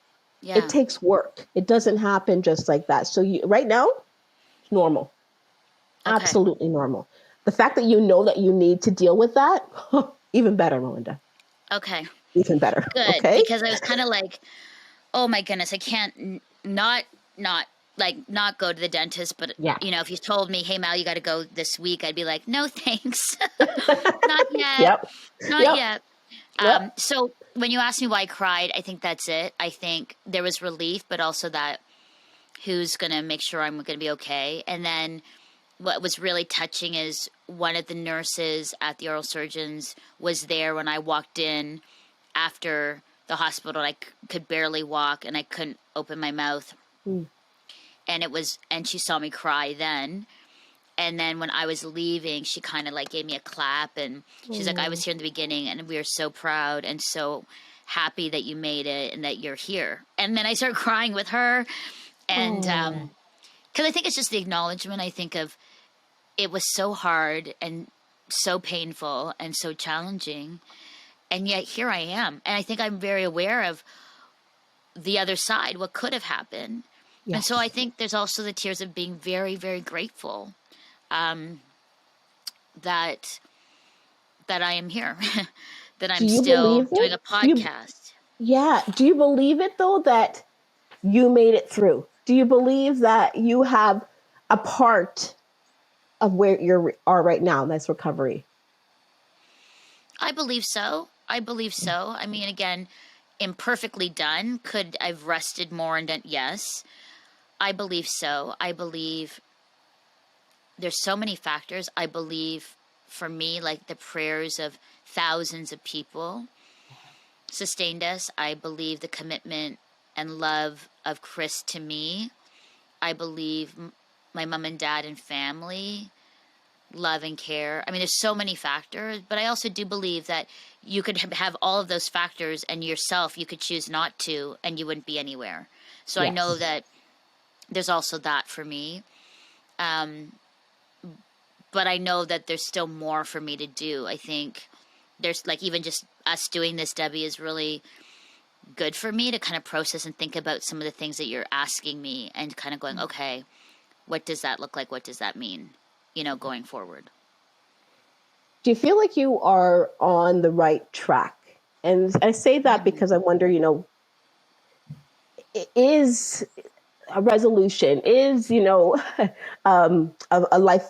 Yeah. It takes work. It doesn't happen just like that. So right now, it's normal. Okay. Absolutely normal. The fact that you know that you need to deal with that, even better, Melinda. Okay. Even better. Good. Okay. Because I was kind of like, oh my goodness, I can't not go to the dentist. But, if you told me, hey, Mal, you got to go this week, I'd be like, no, thanks. Not yet. Not yet. So when you asked me why I cried, I think that's it. I think there was relief, but also that who's going to make sure I'm going to be okay. And then what was really touching is one of the nurses at the oral surgeons was there when I walked in after the hospital. I could barely walk and I couldn't open my mouth. And she saw me cry then. And then when I was leaving, she kind of gave me a clap, and she's like, I was here in the beginning and we are so proud and so happy that you made it and that you're here. And then I started crying with her. And, cause I think it's just the acknowledgement. I think of, it was so hard and so painful and so challenging. And yet here I am. And I think I'm very aware of the other side, what could have happened. Yes. And so I think there's also the tears of being very, very grateful that I am here, that I'm still doing a podcast. Do you believe it though, that you made it through? Do you believe that you have a part of where you are right now? That's recovery. I believe so. I mean, again, imperfectly done. Could I've rested more and done? Yes. I believe so. I believe there's so many factors. I believe for me, the prayers of thousands of people sustained us. I believe the commitment and love of Chris to me. I believe my mom and dad and family, love and care. I mean, there's so many factors, but I also do believe that you could have all of those factors and yourself, you could choose not to, and you wouldn't be anywhere. So yes. I know that there's also that for me. But I know that there's still more for me to do. I think there's even just us doing this, Debbie, is really good for me to kind of process and think about some of the things that you're asking me and kind of going, okay, what does that look like? What does that mean, going forward? Do you feel like you are on the right track? And I say that because I wonder, is a resolution, is, a life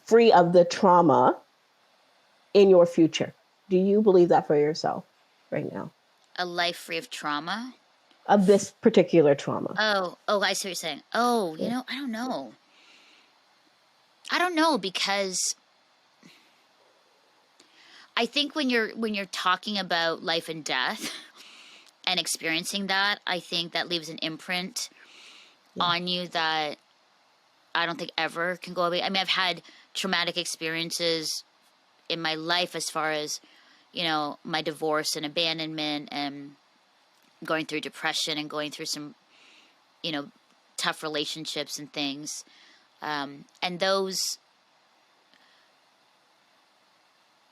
free of the trauma in your future? Do you believe that for yourself right now? A life free of trauma? Of this particular trauma. Oh, I see what you're saying. Oh, I don't know. I don't know, because I think when you're talking about life and death and experiencing that, I think that leaves an imprint on you that I don't think ever can go away. I mean, I've had traumatic experiences in my life as far as, my divorce and abandonment and going through depression and going through some, tough relationships and things. And those,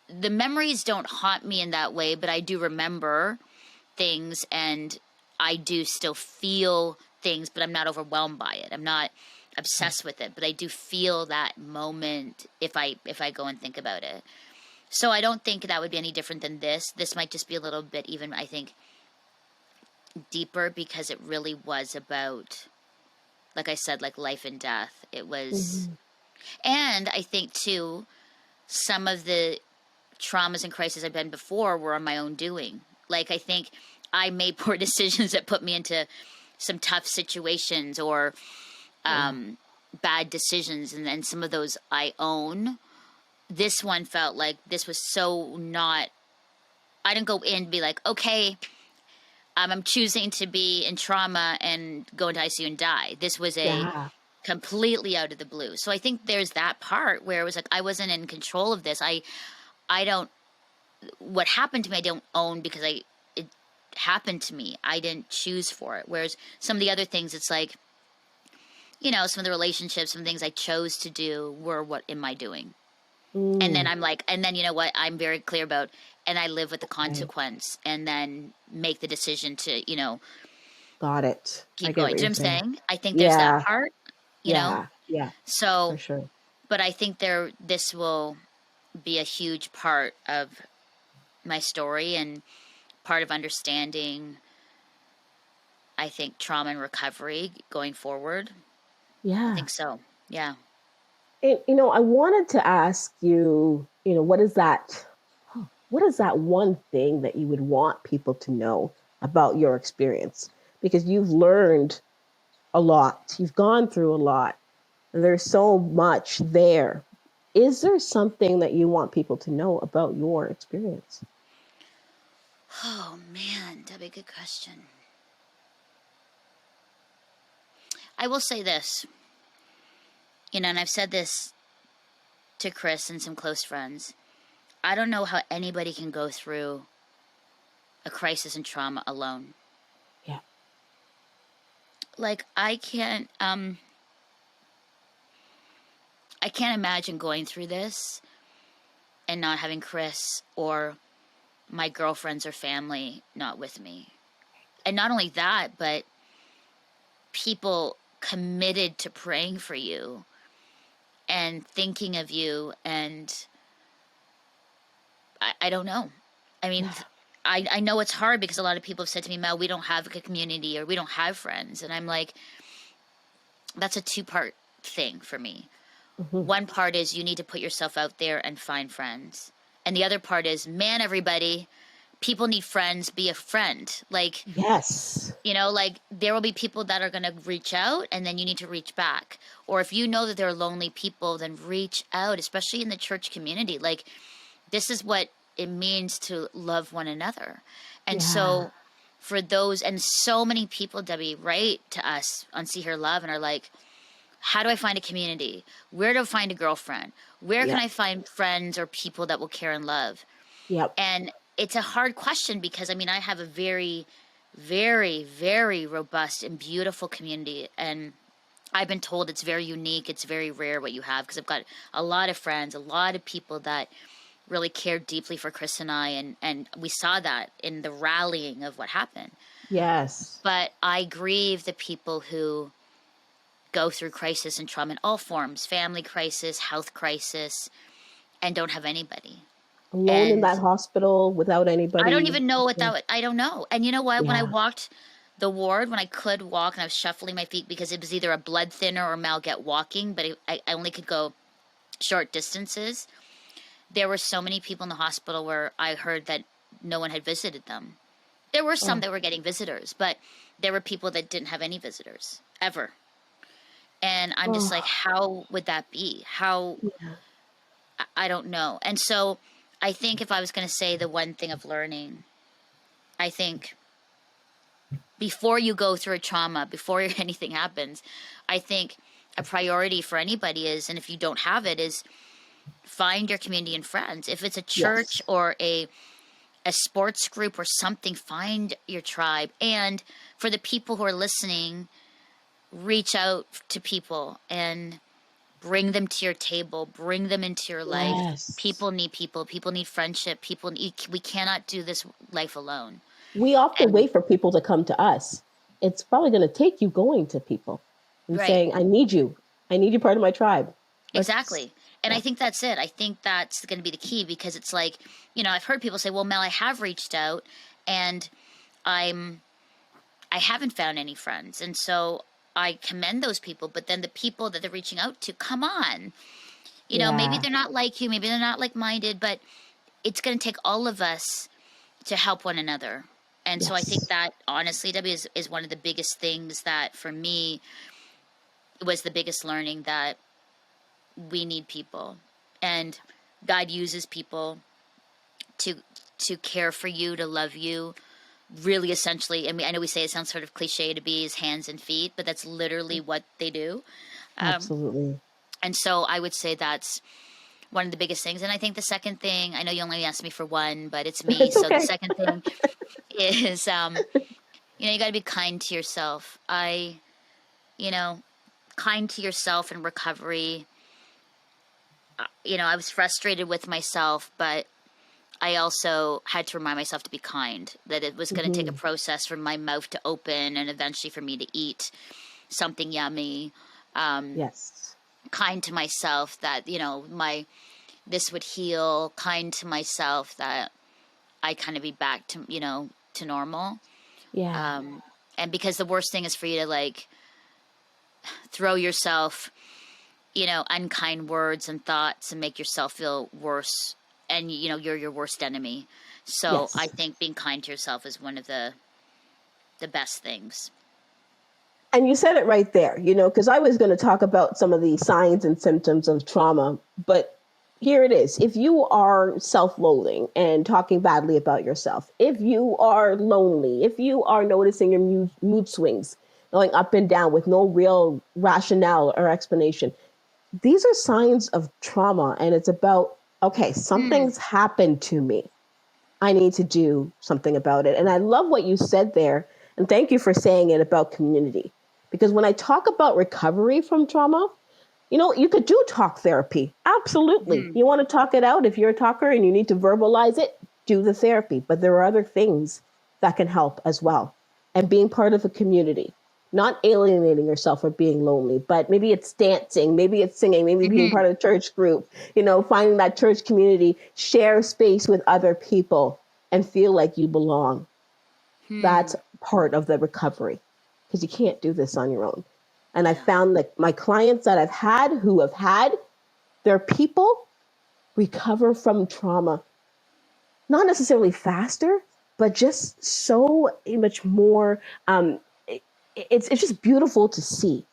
the memories don't haunt me in that way, but I do remember things, and I do still feel things, but I'm not overwhelmed by it. I'm not obsessed with it, but I do feel that moment if I go and think about it. So I don't think that would be any different than this. This might just be a little bit even, I think, deeper, because it really was about, like I said, like life and death. It was, and I think too, some of the traumas and crises I've been before were on my own doing. Like, I think I made poor decisions that put me into some tough situations, or bad decisions, and then some of those I own. This one felt like this was so not, I didn't go in and be like, okay, I'm choosing to be in trauma and go into ICU and die. This was a completely out of the blue. So I think there's that part where it was like, I wasn't in control of this. I don't, what happened to me, I don't own, because it happened to me. I didn't choose for it. Whereas some of the other things, it's like, you know, some of the relationships, some things I chose to do were what am I doing? And then I'm like, and then, you know what, I'm very clear about, and I live with the consequence, and then make the decision to, you know, Got it. I keep get going. what Do you know you're what I'm saying. saying? I think there's that part, you know? Yeah, for So, sure. but I think this will be a huge part of my story, and part of understanding, I think, trauma and recovery going forward. I Yeah. think so. Yeah. And, I wanted to ask you, what is that one thing that you would want people to know about your experience? Because you've learned a lot, you've gone through a lot, and there's so much there. Is there something that you want people to know about your experience? Oh man, that'd be a good question. I will say this, and I've said this to Chris and some close friends. I don't know how anybody can go through a crisis and trauma alone. Yeah. Like, I can't imagine going through this and not having Chris or my girlfriends or family not with me. And not only that, but people committed to praying for you and thinking of you. And I don't know. I mean, I know it's hard, because a lot of people have said to me, Mel, we don't have a community, or we don't have friends. And I'm like, that's a two-part thing for me. One part is you need to put yourself out there and find friends. And the other part is, man, everybody, people need friends, be a friend. Like, Yes. like, there will be people that are going to reach out, and then you need to reach back. Or if you know that there are lonely people, then reach out, especially in the church community. Like, this is what it means to love one another. And so for those, and so many people, Debbie, write to us on See Her Love and are like, how do I find a community? Where do I find a girlfriend? Where can I find friends or people that will care and love? Yep. And it's a hard question, because I mean, I have a very, very, very robust and beautiful community. And I've been told it's very unique. It's very rare what you have, because I've got a lot of friends, a lot of people that really cared deeply for Chris and I. And we saw that in the rallying of what happened. Yes. But I grieve the people who go through crisis and trauma in all forms, family crisis, health crisis, and don't have anybody. Alone in And that hospital without anybody. I don't even know what that, I don't know. And you know what? When I Yeah. walked the ward, when I could walk, and I was shuffling my feet, because it was either a blood thinner or Mal get walking, but I only could go short distances. There were so many people in the hospital where I heard that no one had visited them. There were some that were getting visitors, but there were people that didn't have any visitors ever. And I'm just like, how would that be? How, I don't know. And so I think if I was going to say the one thing of learning, I think before you go through a trauma, before anything happens, I think a priority for anybody is, and if you don't have it, is find your community and friends. If it's a church or a sports group or something, find your tribe. And for the people who are listening, reach out to people and bring them to your table, bring them into your life. Yes. People need people. People need friendship. People need, we cannot do this life alone. We often And wait for people to come to us. It's probably going to take you going to people and right, saying, I need you. I need you part of my tribe. Let's, exactly. And yeah. I think that's it. I think that's going to be the key, because it's like, I've heard people say, well, Mel, I have reached out and I'm I haven't found any friends. And so I commend those people, but then the people that they're reaching out to, come on. Maybe Yeah. they're not like you, maybe they're not like minded, but it's going to take all of us to help one another. And so I think Yes. that honestly, Debbie, is one of the biggest things that for me was the biggest learning, that we need people, and God uses people to care for you, to love you, really essentially. I mean, I know we say it sounds sort of cliche to be his hands and feet, but that's literally what they do. Absolutely. And so I would say that's one of the biggest things. And I think the second thing, I know you only asked me for one, but it's me. It's So the okay. second thing is, you got to be kind to yourself. You know, kind to yourself in recovery. I was frustrated with myself, but I also had to remind myself to be kind, that it was going to take a Hmm. process for my mouth to open and eventually for me to eat something yummy. Yes. Kind to myself that, this would heal, kind to myself that I kind of be back to, to normal. Yeah. And because the worst thing is for you to like throw yourself, unkind words and thoughts and make yourself feel worse. And, you're your worst enemy. So I Yes. think being kind to yourself is one of the best things. And you said it right there, because I was going to talk about some of the signs and symptoms of trauma, but here it is. If you are self loathing and talking badly about yourself, if you are lonely, if you are noticing your mood swings going up and down with no real rationale or explanation, these are signs of trauma. And it's about, okay, Mm. something's happened to me. I need to do something about it. And I love what you said there. And thank you for saying it about community. Because when I talk about recovery from trauma, you could do talk therapy. Absolutely. Mm-hmm. You want to talk it out. If you're a talker and you need to verbalize it, do the therapy. But there are other things that can help as well. And being part of a community, not alienating yourself or being lonely, but maybe it's dancing, maybe it's singing, maybe being Mm-hmm. part of a church group, finding that church community, share space with other people and feel like you belong. Hmm. That's part of the recovery, because you can't do this on your own. And I found that my clients that I've had who have had their people recover from trauma, not necessarily faster, but just so much more. It's just beautiful to see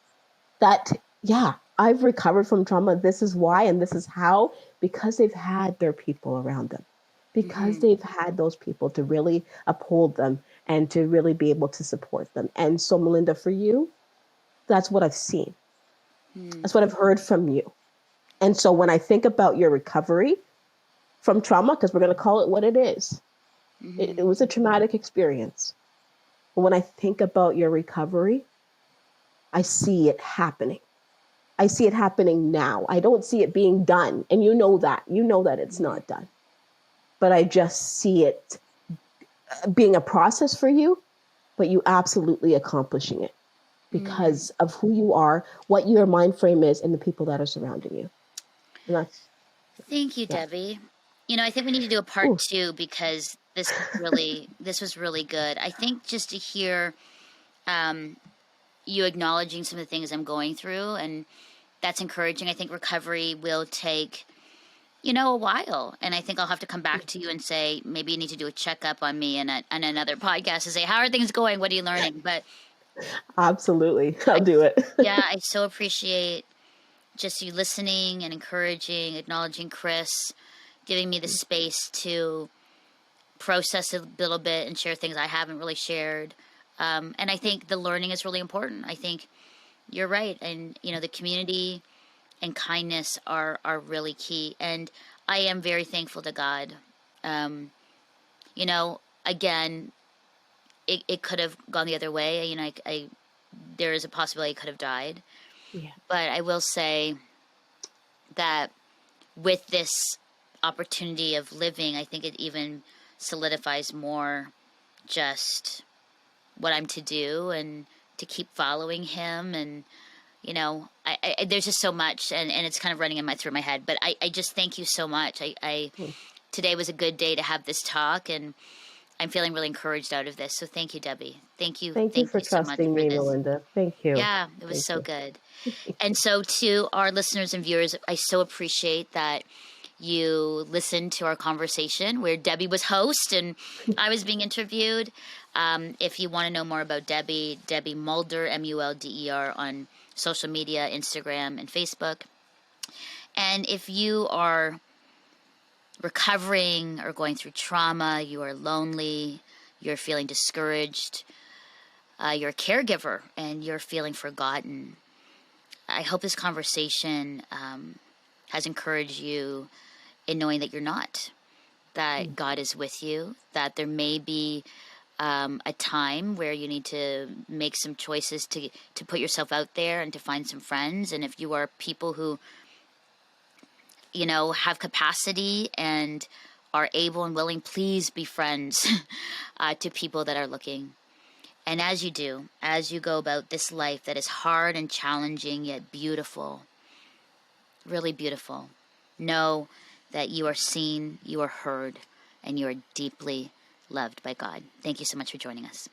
that, yeah, I've recovered from trauma. This is why, and this is how, because they've had their people around them, because Mm-hmm. they've had those people to really uphold them and to really be able to support them. And so, Melinda, for you, that's what I've seen. Mm-hmm. That's what I've heard from you. And so, when I think about your recovery from trauma, because we're going to call it what it is, it was a traumatic experience. But when I think about your recovery, I see it happening. I see it happening now. I don't see it being done. And you know that. You know that it's Mm-hmm. not done. But I just see it being a process for you, but you absolutely accomplishing it Mm. because of who you are, what your mind frame is, and the people that are surrounding you. And that's, Thank you, yeah. Debbie. I think we need to do a part Ooh. two, because this was really good. I think just to hear you acknowledging some of the things I'm going through, and that's encouraging. I think recovery will take, a while. And I think I'll have to come back to you and say, maybe you need to do a checkup on me and on another podcast to say, how are things going? What are you learning? But Absolutely. I'll I, do it. yeah, I so appreciate just you listening and encouraging, acknowledging Chris, giving me the space to process a little bit and share things I haven't really shared. And I think the learning is really important. I think you're right. And, the community and kindness are really key. And I am very thankful to God. Again, it could have gone the other way. there is a possibility he could have died. Yeah. But I will say that with this opportunity of living, I think it even solidifies more just what I'm to do and to keep following him. And, you know, there's just so much, and it's kind of running through my head. But I just thank you so much. Today was a good day to have this talk, and I'm feeling really encouraged out of this. So thank you, Debbie. Thank you. Thank you Thank for you so much trusting for me, this. Melinda. Thank you. Yeah, it was Thank so you. good. And so to our listeners and viewers, I so appreciate that you listened to our conversation where Debbie was host and I was being interviewed. If you want to know more about Debbie, Debbie Mulder, Mulder, on social media, Instagram and Facebook. And if you are recovering or going through trauma, you are lonely, you're feeling discouraged, you're a caregiver and you're feeling forgotten, I hope this conversation has encouraged you in knowing that you're not, that God is with you, that there may be a time where you need to make some choices to put yourself out there and to find some friends. And if you are people who, you know, have capacity and are able and willing, please be friends to people that are looking. And as you do, as you go about this life that is hard and challenging yet beautiful, really beautiful, know that you are seen, you are heard, and you are deeply loved by God. Thank you so much for joining us.